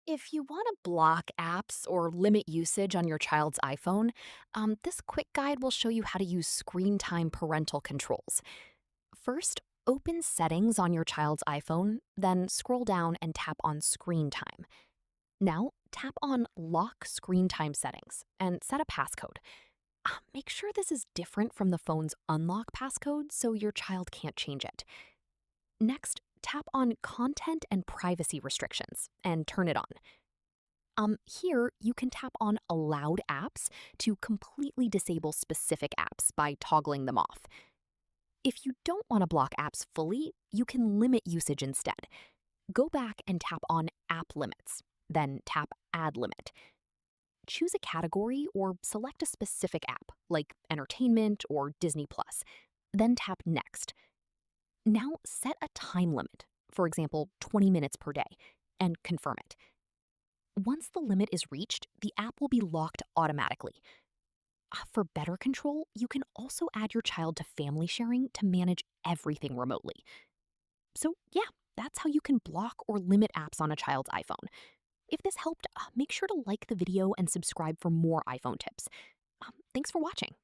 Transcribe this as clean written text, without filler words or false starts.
If you want to block apps or limit usage on your child's iPhone, this quick guide will show you how to use screen time parental controls. First, open Settings on your child's iPhone, then scroll down and tap on Screen Time. Now, tap on Lock Screen Time Settings and set a passcode. Make sure this is different from the phone's unlock passcode so your child can't change it. Next, tap on Content and Privacy Restrictions and turn it on. Here, you can tap on Allowed Apps to completely disable specific apps by toggling them off. If you don't want to block apps fully, you can limit usage instead. Go back and tap on App Limits, then tap Add Limit. Choose a category or select a specific app, like Entertainment or Disney Plus, then tap Next. Now set a time limit, for example, 20 minutes per day, and confirm it. Once the limit is reached, the app will be locked automatically. For better control, you can also add your child to family sharing to manage everything remotely. So, yeah, that's how you can block or limit apps on a child's iPhone. If this helped, make sure to like the video and subscribe for more iPhone tips. Thanks for watching.